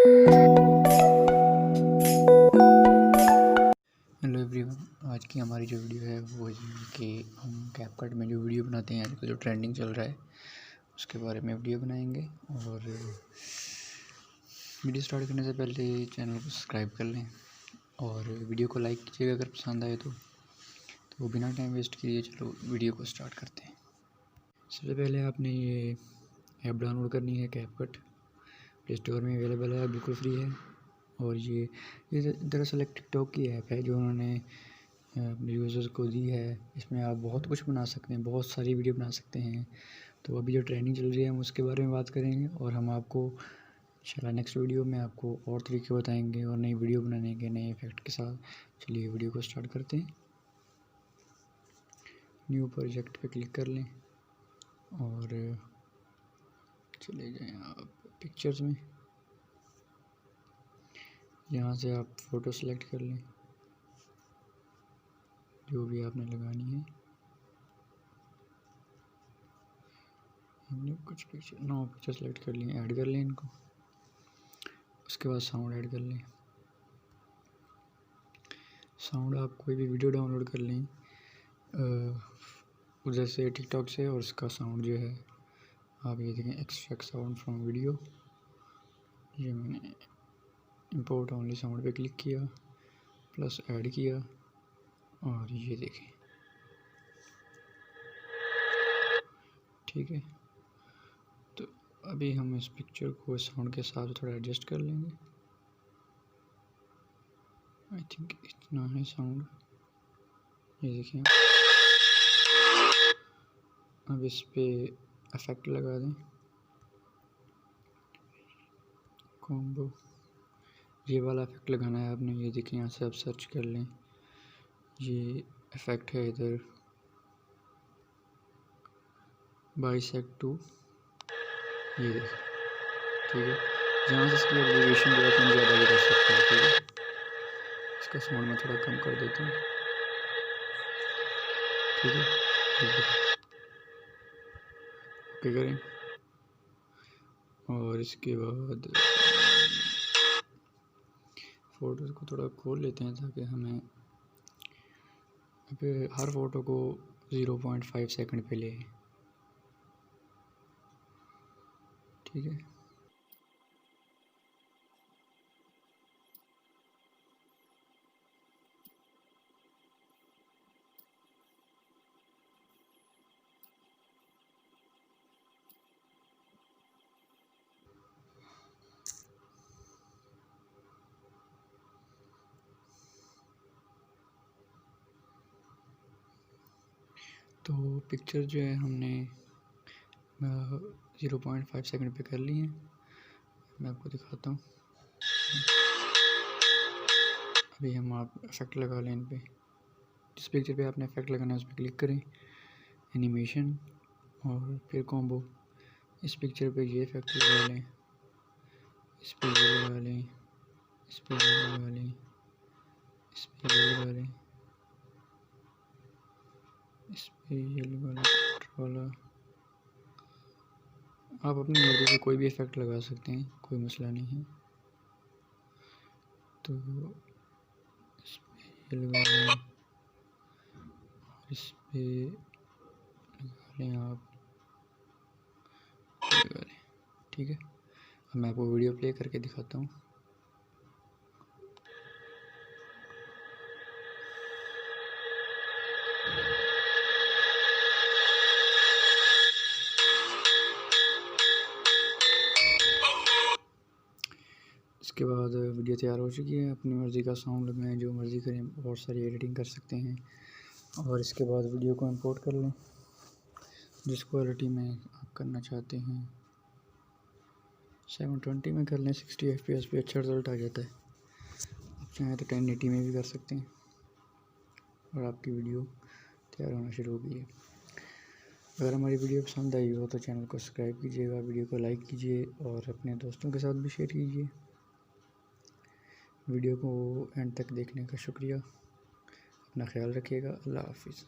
Hello everyone, आज की हमारी जो वीडियो है वो है कि हम कैपकट में जो वीडियो बनाते हैं आजकल जो ट्रेंडिंग चल रहा है उसके बारे में वीडियो बनाएंगे। और वीडियो स्टार्ट करने से पहले चैनल को सब्सक्राइब कर लें और वीडियो को लाइक कीजिएगा अगर पसंद आए तो बिना टाइम वेस्ट किए चलो वीडियो को स्टार्ट करते हैं। सबसे पहले आपने ये ऐप डाउनलोड करनी है। कैपकट प्ले स्टोर में अवेलेबल है, बिल्कुल फ्री है। और ये दरअसल एक टिकटॉक की ऐप है जो उन्होंने अपने यूज़र्स को दी है। इसमें आप बहुत कुछ बना सकते हैं, बहुत सारी वीडियो बना सकते हैं। तो अभी जो ट्रेंडिंग चल रही है हम उसके बारे में बात करेंगे और हम आपको इंशाल्लाह नेक्स्ट वीडियो में आपको और तरीके बताएंगे और नई वीडियो बनाने के नए इफेक्ट के साथ। चलिए वीडियो को स्टार्ट करते हैं। न्यू प्रोजेक्ट पे क्लिक कर लें और चले जाएँ आप पिक्चर्स में। यहाँ से आप फ़ोटो सेलेक्ट कर लें जो भी आपने लगानी है। हमने कुछ पिक्चर 9 पिक्चर सेलेक्ट कर लिए, ऐड कर लें इनको। उसके बाद साउंड ऐड कर लें। साउंड आप कोई भी वीडियो डाउनलोड कर लें उधर से टिकटॉक से, और उसका साउंड जो है आप ये देखें, एक्सट्रैक्ट साउंड फ्रॉम वीडियो। ये मैंने इंपोर्ट ओनली साउंड पे क्लिक किया, प्लस ऐड किया और ये देखें, ठीक है। तो अभी हम इस पिक्चर को साउंड के साथ थोड़ा एडजस्ट कर लेंगे। आई थिंक इतना है साउंड, ये देखिए। अब इस पे इफेक्ट लगा दें, कॉम्बो, ये वाला इफेक्ट लगाना है आपने। ये देखिए, यहाँ से आप सर्च कर लें, ये इफेक्ट है इधर, बाइसेक्ट टू, ये देखिए, ठीक है। जहाँ से इसकी एलिवेशन जो है कम ज़्यादा भी कर सकते हैं, ठीक है। इसका साउंड मैं थोड़ा कम कर देता हूँ, ठीक है। ओके करें और इसके बाद फ़ोटोज़ को थोड़ा खोल लेते हैं ताकि हमें हर फ़ोटो को 0.5 सेकंड पे ले, ठीक है। तो पिक्चर जो है हमने 0.5 सेकंड पे कर ली है। मैं आपको दिखाता हूँ। अभी हम आप इफेक्ट लगा लें इन पे। जिस पिक्चर पे आपने इफेक्ट लगाना है उस पर क्लिक करें, एनिमेशन और फिर कॉम्बो। इस पिक्चर पे ये इफेक्ट लगा लें, इस पे ये लगा लें, इस पे ये लगा लें, इस पे ये लगा लें, इस पे ये लगा लें वाला। आप अपनी मर्ज़ी से कोई भी इफेक्ट लगा सकते हैं, कोई मसला नहीं है। तो इस पे ये लगा लें, इस पे लगा लें, आप लगा लें, ठीक है। अब मैं आपको वीडियो प्ले करके दिखाता हूँ। इसके बाद वीडियो तैयार हो चुकी है। अपनी मर्ज़ी का साउंड लगाएं, जो मर्ज़ी करें, बहुत सारी एडिटिंग कर सकते हैं। और इसके बाद वीडियो को इंपोर्ट कर लें जिस क्वालिटी में आप करना चाहते हैं। 720 में कर लें, 60 FPS पे अच्छा रिज़ल्ट आ जाता है। आप चाहें तो 1080 में भी कर सकते हैं और आपकी वीडियो तैयार होना शुरू हो गई है। अगर हमारी वीडियो पसंद आई हो तो चैनल को सब्सक्राइब कीजिएगा, वीडियो को लाइक कीजिए और अपने दोस्तों के साथ भी शेयर कीजिए। वीडियो को एंड तक देखने का शुक्रिया। अपना ख्याल रखिएगा। अल्लाह हाफिज़।